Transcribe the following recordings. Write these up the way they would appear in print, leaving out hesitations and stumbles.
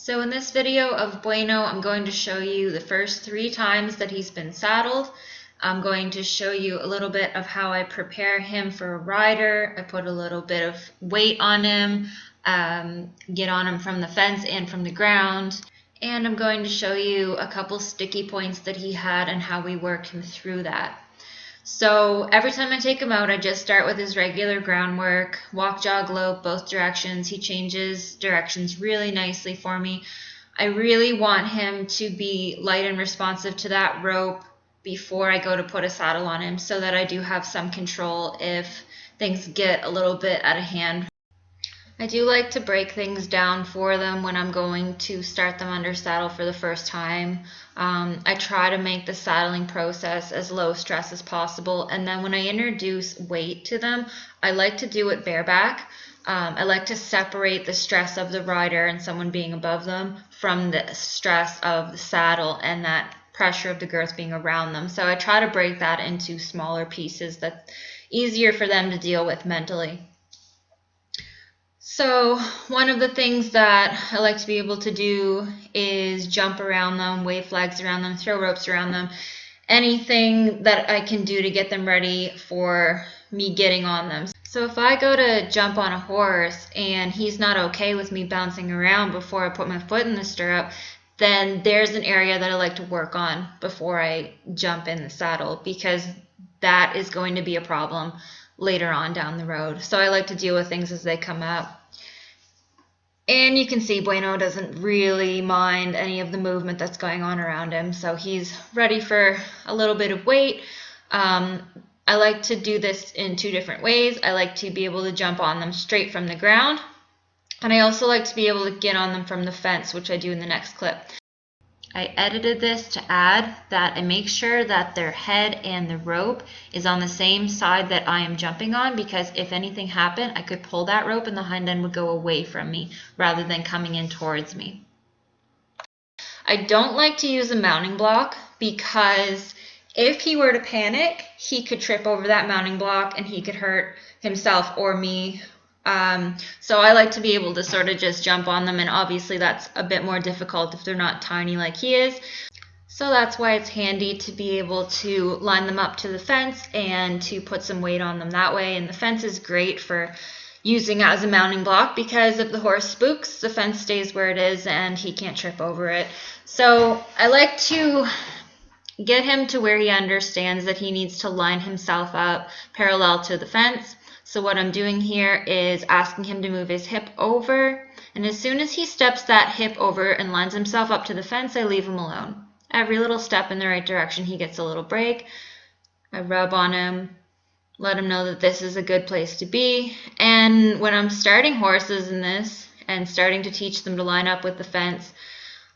So in this video of Bueno, I'm going to show you the first 3 times that he's been saddled. I'm going to show you a little bit of how I prepare him for a rider. I put a little bit of weight on him, get on him from the fence and from the ground. And I'm going to show you a couple sticky points that he had and how we work him through that. So every time I take him out, I just start with his regular groundwork, walk, jog, lope, both directions. He changes directions really nicely for me. I really want him to be light and responsive to that rope before I go to put a saddle on him, so that I do have some control if things get a little bit out of hand. I do like to break things down for them when I'm going to start them under saddle for the first time. I try to make the saddling process as low stress as possible, and then when I introduce weight to them, I like to do it bareback. I like to separate the stress of the rider and someone being above them from the stress of the saddle and that pressure of the girth being around them. So I try to break that into smaller pieces that's easier for them to deal with mentally. So one of the things that I like to be able to do is jump around them, wave flags around them, throw ropes around them, anything that I can do to get them ready for me getting on them. So if I go to jump on a horse and he's not okay with me bouncing around before I put my foot in the stirrup, then there's an area that I like to work on before I jump in the saddle, because that is going to be a problem later on down the road. So I like to deal with things as they come up. And you can see Bueno doesn't really mind any of the movement that's going on around him, so he's ready for a little bit of weight. I like to do this in 2 different ways. I like to be able to jump on them straight from the ground, and I also like to be able to get on them from the fence, which I do in the next clip. I edited this to add that I make sure that their head and the rope is on the same side that I am jumping on, because if anything happened, I could pull that rope and the hind end would go away from me rather than coming in towards me. I don't like to use a mounting block, because if he were to panic, he could trip over that mounting block and he could hurt himself or me. So I like to be able to sort of just jump on them, and obviously that's a bit more difficult if they're not tiny like he is. So that's why it's handy to be able to line them up to the fence and to put some weight on them that way. And the fence is great for using as a mounting block, because if the horse spooks, the fence stays where it is and he can't trip over it. So I like to get him to where he understands that he needs to line himself up parallel to the fence. So what I'm doing here is asking him to move his hip over, and as soon as he steps that hip over and lines himself up to the fence, I leave him alone. Every little step in the right direction, he gets a little break. I rub on him, let him know that this is a good place to be. And when I'm starting horses in this and starting to teach them to line up with the fence,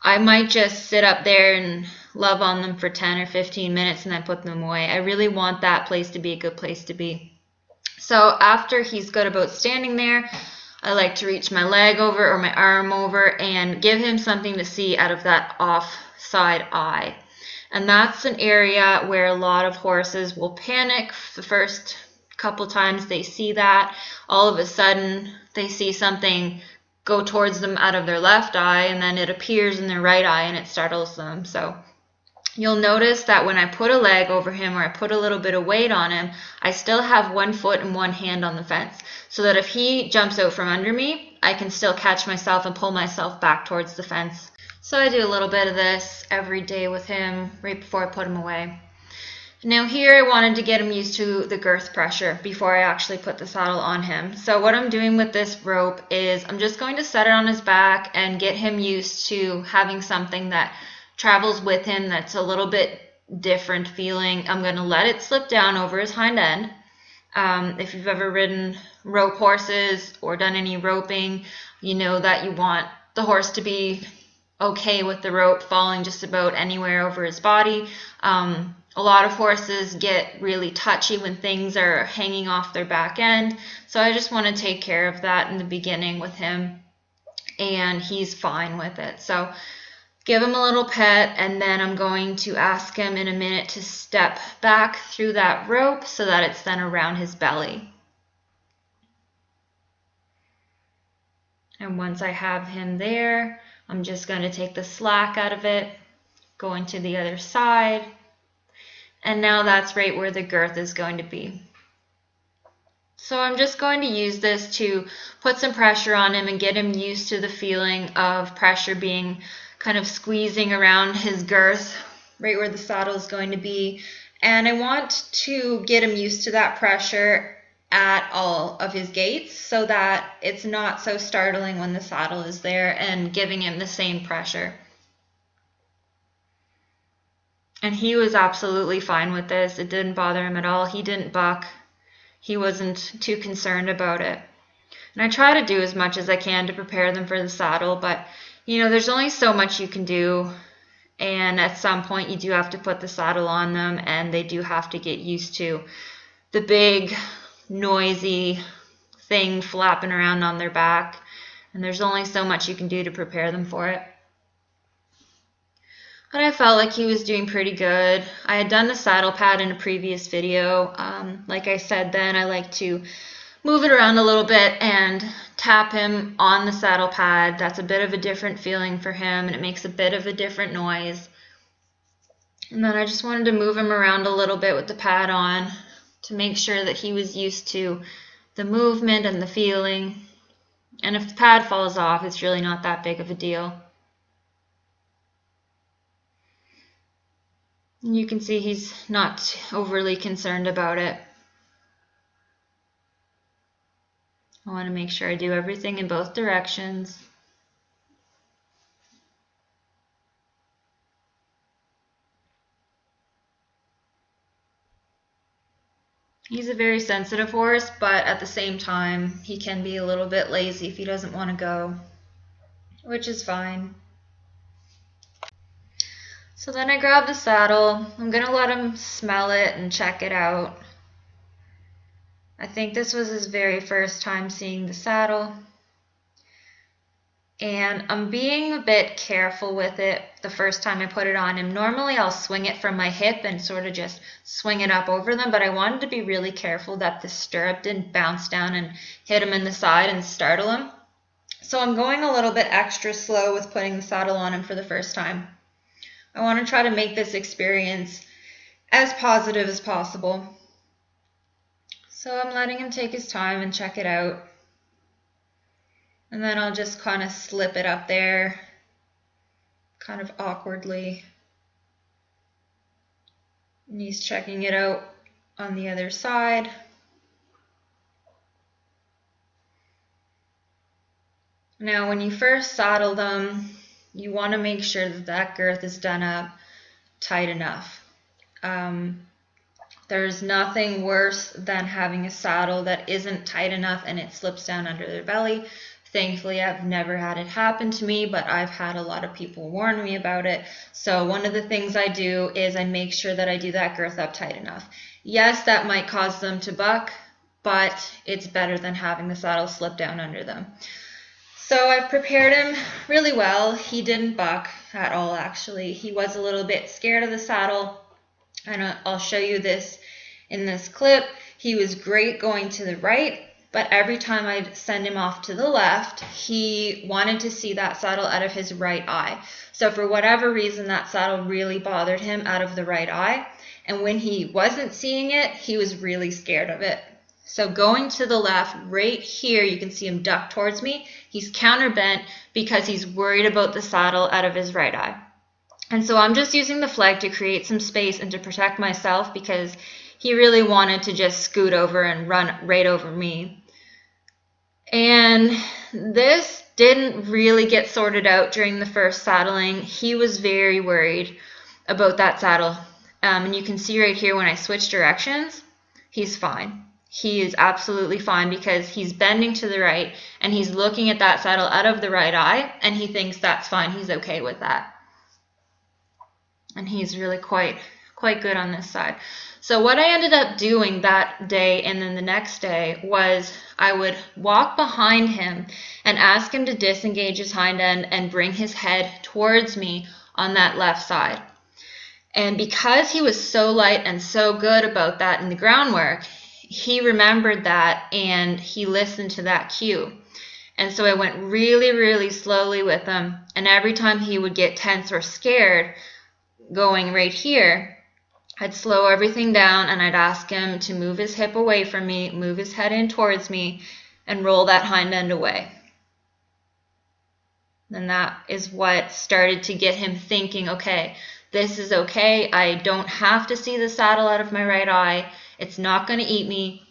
I might just sit up there and love on them for 10 or 15 minutes and then put them away. I really want that place to be a good place to be. So after he's good about standing there, I like to reach my leg over or my arm over and give him something to see out of that offside eye. And that's an area where a lot of horses will panic the first couple times they see that. All of a sudden, they see something go towards them out of their left eye, and then it appears in their right eye and it startles them. So you'll notice that when I put a leg over him or I put a little bit of weight on him, I still have one foot and one hand on the fence, so that if he jumps out from under me, I can still catch myself and pull myself back towards the fence. So I do a little bit of this every day with him right before I put him away. Now here I wanted to get him used to the girth pressure before I actually put the saddle on him. So what I'm doing with this rope is I'm just going to set it on his back and get him used to having something that travels with him that's a little bit different feeling. I'm going to let it slip down over his hind end. If you've ever ridden rope horses or done any roping, you know that you want the horse to be okay with the rope falling just about anywhere over his body. A lot of horses get really touchy when things are hanging off their back end, so I just want to take care of that in the beginning with him, and he's fine with it. So give him a little pet, and then I'm going to ask him in a minute to step back through that rope so that it's then around his belly. And once I have him there, I'm just going to take the slack out of it, going to the other side, and now that's right where the girth is going to be. So I'm just going to use this to put some pressure on him and get him used to the feeling of pressure being kind of squeezing around his girth, right where the saddle is going to be. And I want to get him used to that pressure at all of his gaits so that it's not so startling when the saddle is there and giving him the same pressure. And he was absolutely fine with this. It didn't bother him at all. He didn't buck. He wasn't too concerned about it. And I try to do as much as I can to prepare them for the saddle, but you know, there's only so much you can do. And at some point you do have to put the saddle on them, and they do have to get used to the big, noisy thing flapping around on their back. And there's only so much you can do to prepare them for it. But I felt like he was doing pretty good. I had done the saddle pad in a previous video. Like I said then, I like to move it around a little bit and tap him on the saddle pad. That's a bit of a different feeling for him, and it makes a bit of a different noise. And then I just wanted to move him around a little bit with the pad on to make sure that he was used to the movement and the feeling. And if the pad falls off, it's really not that big of a deal. You can see he's not overly concerned about it. I want to make sure I do everything in both directions. He's a very sensitive horse, but at the same time, he can be a little bit lazy if he doesn't want to go, which is fine. So then I grab the saddle. I'm going to let him smell it and check it out. I think this was his very first time seeing the saddle. And I'm being a bit careful with it the first time I put it on him. Normally I'll swing it from my hip and sort of just swing it up over them, but I wanted to be really careful that the stirrup didn't bounce down and hit him in the side and startle him. So I'm going a little bit extra slow with putting the saddle on him for the first time. I want to try to make this experience as positive as possible. So I'm letting him take his time and check it out. And then I'll just kind of slip it up there, kind of awkwardly. And he's checking it out on the other side. Now, when you first saddle them, you want to make sure that that girth is done up tight enough. There's nothing worse than having a saddle that isn't tight enough and it slips down under their belly. Thankfully, I've never had it happen to me, but I've had a lot of people warn me about it. So one of the things I do is I make sure that I do that girth up tight enough. Yes, that might cause them to buck, but it's better than having the saddle slip down under them. So I've prepared him really well. He didn't buck at all, actually. He was a little bit scared of the saddle, and I'll show you this in this clip. He was great going to the right, but every time I'd send him off to the left, he wanted to see that saddle out of his right eye. So for whatever reason, that saddle really bothered him out of the right eye. And when he wasn't seeing it, he was really scared of it. So going to the left, right here, you can see him duck towards me. He's counterbent because he's worried about the saddle out of his right eye. And so I'm just using the flag to create some space and to protect myself because he really wanted to just scoot over and run right over me. And this didn't really get sorted out during the first saddling. He was very worried about that saddle. And you can see right here when I switch directions, he's fine. He is absolutely fine because he's bending to the right and he's looking at that saddle out of the right eye and he thinks that's fine. He's okay with that. And he's really quite good on this side. So what I ended up doing that day and then the next day was I would walk behind him and ask him to disengage his hind end and bring his head towards me on that left side. And because he was so light and so good about that in the groundwork, he remembered that and he listened to that cue. And so I went really, really slowly with him. And every time he would get tense or scared, going right here, I'd slow everything down and I'd ask him to move his hip away from me, move his head in towards me, and roll that hind end away. And that is what started to get him thinking, okay, this is okay. I don't have to see the saddle out of my right eye. It's not going to eat me.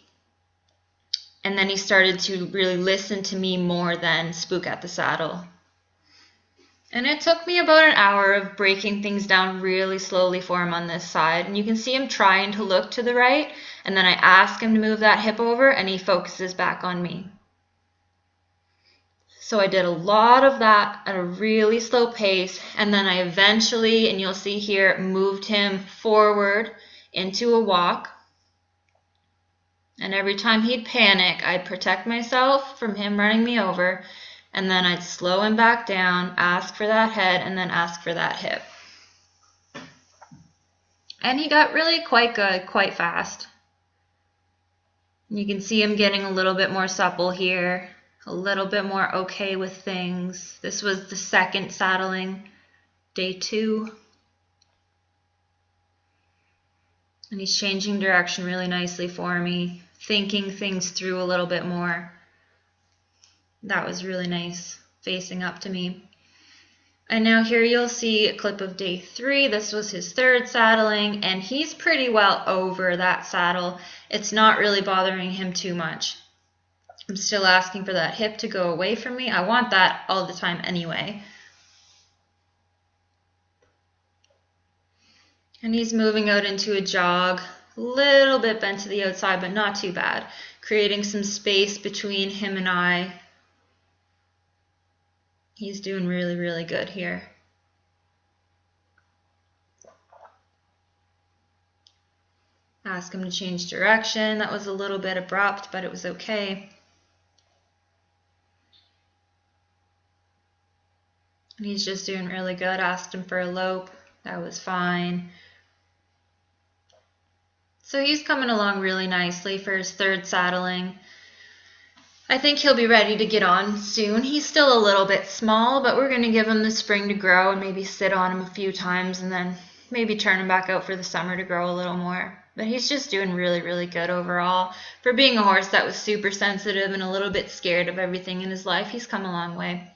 And then he started to really listen to me more than spook at the saddle. And it took me about an hour of breaking things down really slowly for him on this side. And you can see him trying to look to the right. And then I ask him to move that hip over and he focuses back on me. So I did a lot of that at a really slow pace, and then I eventually, and you'll see here, moved him forward into a walk. And every time he'd panic, I'd protect myself from him running me over, and then I'd slow him back down, ask for that head, and then ask for that hip. And he got really quite good, quite fast. You can see him getting a little bit more supple here. A little bit more okay with things. This was the second saddling, day 2. And he's changing direction really nicely for me, thinking things through a little bit more. That was really nice, facing up to me. And now here you'll see a clip of day 3. This was his third saddling, and he's pretty well over that saddle. It's not really bothering him too much. I'm still asking for that hip to go away from me. I want that all the time anyway. And he's moving out into a jog, a little bit bent to the outside, but not too bad, creating some space between him and I. He's doing really, really good here. Ask him to change direction. That was a little bit abrupt, but it was okay. And he's just doing really good. Asked him for a lope. That was fine. So he's coming along really nicely for his third saddling. I think he'll be ready to get on soon. He's still a little bit small, but we're going to give him the spring to grow and maybe sit on him a few times and then maybe turn him back out for the summer to grow a little more. But he's just doing really, really good overall. For being a horse that was super sensitive and a little bit scared of everything in his life, he's come a long way.